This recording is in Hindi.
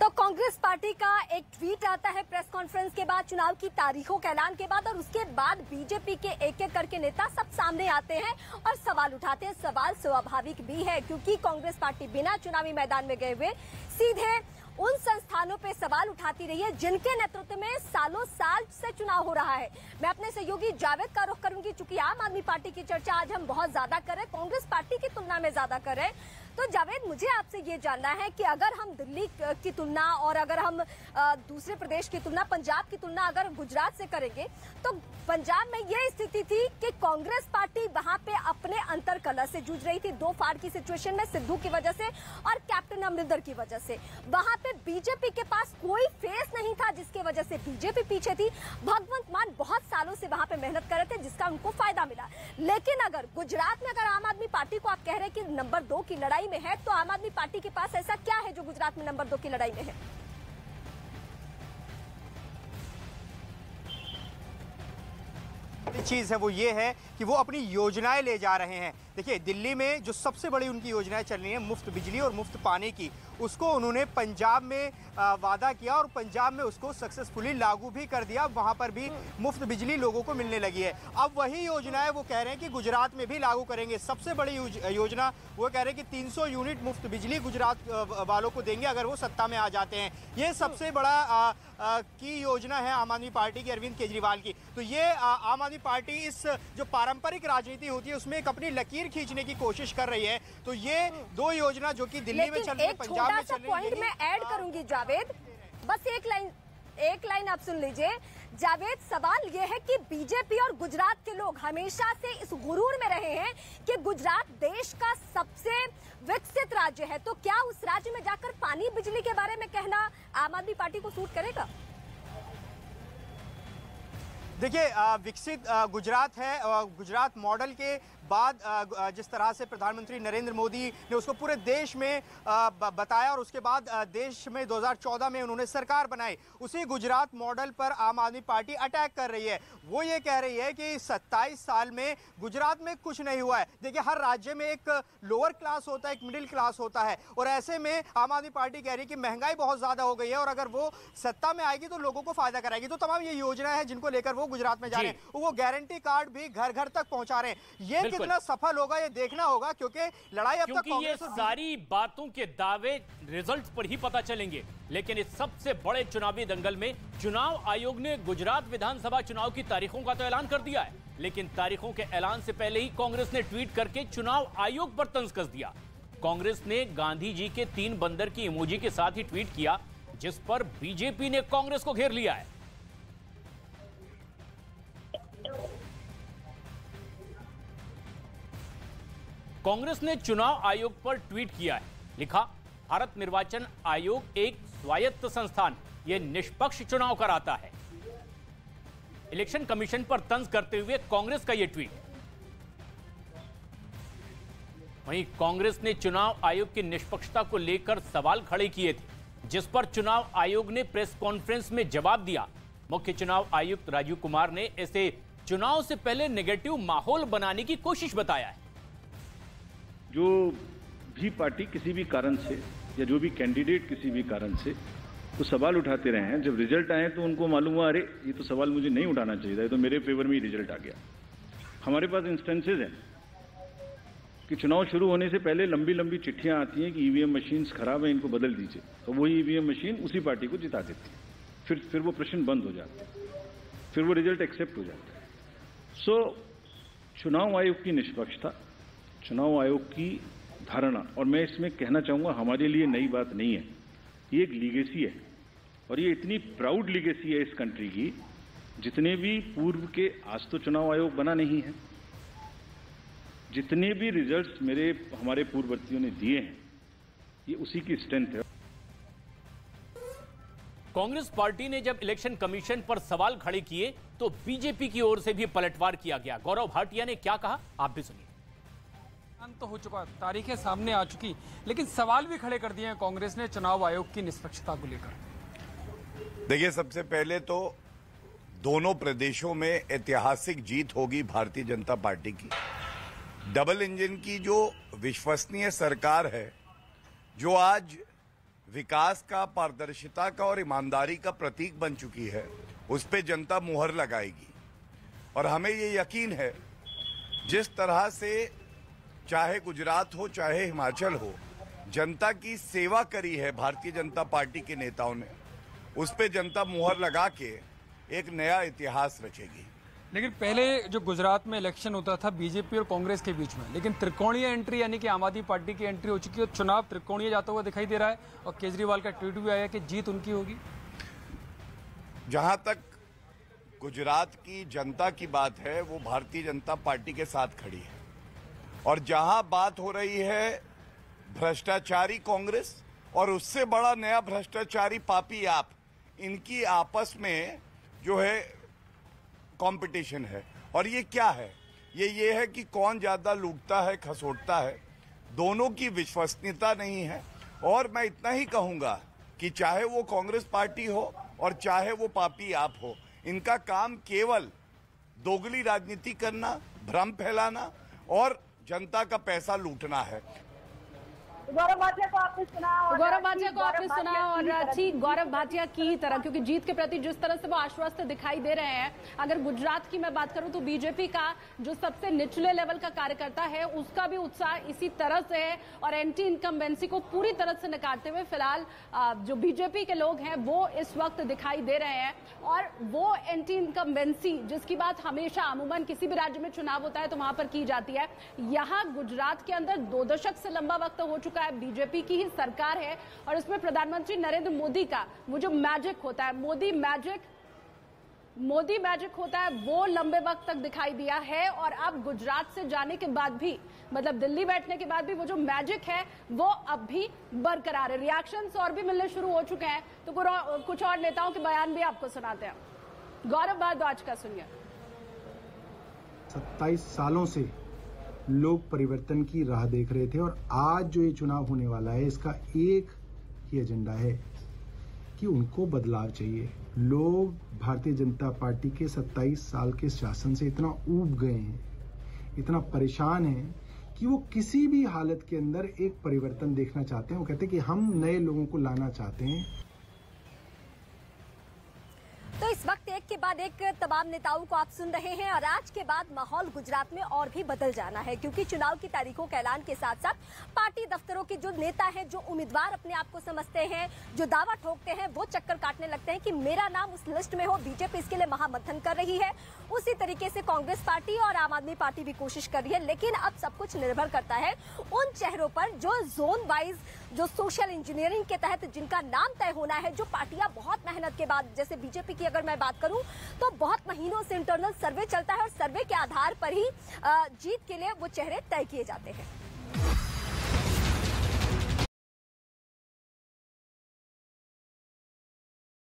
तो कांग्रेस पार्टी का एक ट्वीट आता है प्रेस कॉन्फ्रेंस के बाद, चुनाव की तारीखों के ऐलान के बाद, और उसके बाद बीजेपी के एक एक करके नेता सब सामने आते हैं और सवाल उठाते हैं। सवाल स्वाभाविक भी है क्योंकि कांग्रेस पार्टी बिना चुनावी मैदान में गए हुए सीधे उन संस्थानों पे सवाल उठाती रही है जिनके नेतृत्व में सालों साल से चुनाव हो रहा है। मैं अपने सहयोगी जावेद का रुख करूंगी, चूंकि आम आदमी पार्टी की चर्चा आज हम बहुत ज्यादा कर रहे हैं, कांग्रेस पार्टी की तुलना में ज्यादा कर रहे हैं। तो जावेद, मुझे आपसे ये जानना है कि अगर हम दिल्ली की तुलना और अगर हम दूसरे प्रदेश की तुलना, पंजाब की तुलना अगर गुजरात से करेंगे, तो पंजाब में ये स्थिति थी कि कांग्रेस पार्टी वहां पे अपने अंतर कलह से जूझ रही थी, दो फाड़ की सिचुएशन में, सिद्धू की वजह से और कैप्टन अमरिंदर की वजह से। वहां पे बीजेपी के पास कोई फेस नहीं था जिसकी वजह से बीजेपी पीछे थी। भगवंत मान बहुत सालों से वहां पे मेहनत कर रहे थे जिसका उनको फायदा मिला। लेकिन अगर गुजरात में अगर आम आदमी पार्टी को आप कह रहे हैं कि नंबर 2 की लड़ाई में है, तो आम आदमी पार्टी के पास ऐसा क्या है जो गुजरात में नंबर 2 की लड़ाई में है? चीज है वो ये है कि वो अपनी योजनाएं ले जा रहे हैं। देखिए, दिल्ली में जो सबसे बड़ी उनकी योजनाएं चल रही हैं मुफ्त बिजली और मुफ्त पानी की, उसको उन्होंने पंजाब में वादा किया और पंजाब में उसको सक्सेसफुली लागू भी कर दिया। वहां पर भी मुफ्त बिजली लोगों को मिलने लगी है। अब वही योजनाएं वो कह रहे हैं कि गुजरात में भी लागू करेंगे। सबसे बड़ी योजना वो कह रहे हैं कि 300 यूनिट मुफ्त बिजली गुजरात वालों को देंगे अगर वो सत्ता में आ जाते हैं। ये सबसे बड़ा की योजना है आम आदमी पार्टी की, अरविंद केजरीवाल की। तो ये आम आदमी पार्टी इस जो पारंपरिक राजनीति होती है उसमें एक अपनी लकीर खींचने की कोशिश कर रही है। तो ये दो योजना जो कि दिल्ली में चल रही है, पंजाब में चल रही है। पॉइंट मैं ऐड करूंगी जावेद, बस एक लाइन आप सुन लीजिए। जावेद, सवाल यह है कि बीजेपी और गुजरात के लोग हमेशा से इस गुरूर में रहे हैं कि गुजरात देश का सबसे विकसित राज्य है, तो क्या उस राज्य में जाकर पानी बिजली के बारे में कहना आम आदमी पार्टी को सूट करेगा? देखिए, विकसित गुजरात है। गुजरात मॉडल के बाद जिस तरह से प्रधानमंत्री नरेंद्र मोदी ने उसको पूरे देश में बताया और उसके बाद देश में 2014 में उन्होंने सरकार बनाई, उसी गुजरात मॉडल पर आम आदमी पार्टी अटैक कर रही है। वो ये कह रही है कि 27 साल में गुजरात में कुछ नहीं हुआ है। देखिए, हर राज्य में एक लोअर क्लास होता है, एक मिडिल क्लास होता है, और ऐसे में आम आदमी पार्टी कह रही है कि महंगाई बहुत ज्यादा हो गई है और अगर वो सत्ता में आएगी तो लोगों को फायदा कराएगी। तो तमाम ये योजना है जिनको लेकर वो गुजरात में जा रहे हैं। वो गारंटी कार्ड भी घर घर तक पहुंचा रहे हैं। ये कितना सफल होगा ये देखना होगा, क्योंकि लड़ाई अब तक ये सारी बातों के दावे रिजल्ट पर ही पता चलेंगे। लेकिन इस सबसे बड़े चुनावी दंगल में चुनाव आयोग ने गुजरात विधानसभा चुनाव की तारीखों का तो ऐलान कर दिया है, लेकिन तारीखों के ऐलान से पहले ही कांग्रेस ने ट्वीट करके चुनाव आयोग पर तंज कस दिया। कांग्रेस ने गांधी जी के 3 बंदर की इमोजी के साथ ही ट्वीट किया, जिस पर बीजेपी ने कांग्रेस को घेर लिया है। कांग्रेस ने चुनाव आयोग पर ट्वीट किया है, लिखा, भारत निर्वाचन आयोग एक स्वायत्त संस्थान, यह निष्पक्ष चुनाव कराता है। इलेक्शन कमीशन पर तंज करते हुए कांग्रेस का यह ट्वीट। वहीं कांग्रेस ने चुनाव आयोग की निष्पक्षता को लेकर सवाल खड़े किए थे, जिस पर चुनाव आयोग ने प्रेस कॉन्फ्रेंस में जवाब दिया। मुख्य चुनाव आयुक्त राजीव कुमार ने इसे चुनाव से पहले नेगेटिव माहौल बनाने की कोशिश बताया है। जो भी पार्टी किसी भी कारण से या जो भी कैंडिडेट किसी भी कारण से तो सवाल उठाते रहे हैं, जब रिजल्ट आए तो उनको मालूम हुआ, अरे ये तो सवाल मुझे नहीं उठाना चाहिए था, ये तो मेरे फेवर में ही रिजल्ट आ गया। हमारे पास इंस्टेंसेज हैं कि चुनाव शुरू होने से पहले लंबी लंबी चिट्ठियां आती हैं कि ईवीएम मशीन्स खराब है, इनको बदल दीजिए, तो वही ईवीएम मशीन उसी पार्टी को जिता देती है। फिर वो प्रश्न बंद हो जाते हैं, फिर वो रिजल्ट एक्सेप्ट हो जाता है। सो चुनाव आयोग की निष्पक्षता, चुनाव आयोग की धारणा, और मैं इसमें कहना चाहूंगा हमारे लिए नई बात नहीं है, ये एक लीगेसी है और ये इतनी प्राउड लीगेसी है इस कंट्री की। जितने भी पूर्व के, आज तो चुनाव आयोग बना नहीं है, जितने भी रिजल्ट्स हमारे पूर्ववर्तियों ने दिए हैं, ये उसी की स्ट्रेंथ है। कांग्रेस पार्टी ने जब इलेक्शन कमीशन पर सवाल खड़े किए तो बीजेपी की ओर से भी पलटवार किया गया। गौरव भाटिया ने क्या कहा, आप भी सुनिए। तो हो चुका, तारीखें सामने आ चुकी, लेकिन सवाल भी खड़े कर दिए हैं कांग्रेस ने चुनाव आयोग की निष्पक्षता को लेकर। देखिए, सबसे पहले तो दोनों प्रदेशों में ऐतिहासिक जीत होगी भारतीय जनता पार्टी की। डबल इंजन की जो विश्वसनीय सरकार है, जो आज विकास का, पारदर्शिता का और ईमानदारी का प्रतीक बन चुकी है, उस पे जनता मुहर लगाएगी। और हमें ये यकीन है, जिस तरह से चाहे गुजरात हो चाहे हिमाचल हो, जनता की सेवा करी है भारतीय जनता पार्टी के नेताओं ने, उस पे जनता मुहर लगा के एक नया इतिहास रचेगी। लेकिन पहले जो गुजरात में इलेक्शन होता था बीजेपी और कांग्रेस के बीच में, लेकिन त्रिकोणीय एंट्री यानी कि आम आदमी पार्टी की एंट्री हो चुकी है, चुनाव त्रिकोणीय जाता हुआ दिखाई दे रहा है और केजरीवाल का ट्वीट भी आया कि जीत उनकी होगी। जहां तक गुजरात की जनता की बात है, वो भारतीय जनता पार्टी के साथ खड़ी है। और जहां बात हो रही है भ्रष्टाचारी कांग्रेस और उससे बड़ा नया भ्रष्टाचारी पापी आप, इनकी आपस में जो है कंपटीशन है। और ये क्या है? ये है कि कौन ज्यादा लूटता है, खसोटता है। दोनों की विश्वसनीयता नहीं है। और मैं इतना ही कहूंगा कि चाहे वो कांग्रेस पार्टी हो और चाहे वो पापी आप हो, इनका काम केवल दोगली राजनीति करना, भ्रम फैलाना और जनता का पैसा लूटना है। गौरव भाटिया को आपने सुना और ठीक गौरव भाटिया की ही तरह, क्योंकि जीत के प्रति जिस तरह से वो आश्वस्त दिखाई दे रहे हैं, अगर गुजरात की मैं बात करूं तो बीजेपी का जो सबसे निचले लेवल का कार्यकर्ता है उसका भी उत्साह इसी तरह से है और एंटी इनकम्बेंसी को पूरी तरह से नकारते हुए फिलहाल जो बीजेपी के लोग हैं वो इस वक्त दिखाई दे रहे हैं। और वो एंटी इनकम्बेंसी जिसकी बात हमेशा अमूमन किसी भी राज्य में चुनाव होता है तो वहां पर की जाती है, यहाँ गुजरात के अंदर 2 दशक से लंबा वक्त हो चुका है, बीजेपी की ही सरकार है और इसमें प्रधानमंत्री नरेंद्र मोदी का वो जो मैजिक होता है, मोदी मैजिक होता है, वो लंबे वक्त तक दिखाई दिया है। और अब गुजरात से जाने के बाद भी, मतलब दिल्ली बैठने के बाद भी वो जो मैजिक है वो अब भी बरकरार है। रिएक्शंस और भी मिलने शुरू हो चुके हैं, तो कुछ और नेताओं के बयान भी आपको सुनाते हैं। गौरव भारद्वाज का सुनिए। 27 सालों से लोग परिवर्तन की राह देख रहे थे और आज जो ये चुनाव होने वाला है, इसका एक ही एजेंडा है कि उनको बदलाव चाहिए। लोग भारतीय जनता पार्टी के 27 साल के शासन से इतना ऊब गए हैं, इतना परेशान हैं कि वो किसी भी हालत के अंदर एक परिवर्तन देखना चाहते हैं। वो कहते हैं कि हम नए लोगों को लाना चाहते हैं। तो इस वक्त एक के बाद एक तमाम नेताओं को आप सुन रहे हैं और आज के बाद माहौल गुजरात में और भी बदल जाना है, क्योंकि चुनाव की तारीखों के ऐलान के साथ साथ पार्टी दफ्तरों के जो नेता हैं, जो उम्मीदवार अपने आप को समझते हैं, जो दावा ठोकते हैं, वो चक्कर काटने लगते हैं कि मेरा नाम उस लिस्ट में हो। बीजेपी इसके लिए महामंथन कर रही है, उसी तरीके से कांग्रेस पार्टी और आम आदमी पार्टी भी कोशिश कर रही है। लेकिन अब सब कुछ निर्भर करता है उन चेहरों पर जो जोन वाइज, जो सोशल इंजीनियरिंग के तहत जिनका नाम तय होना है, जो पार्टियां बहुत मेहनत के बाद, जैसे बीजेपी की अगर मैं बात करूं तो बहुत महीनों से इंटरनल सर्वे चलता है और सर्वे के आधार पर ही जीत के लिए वो चेहरे तय किए जाते हैं।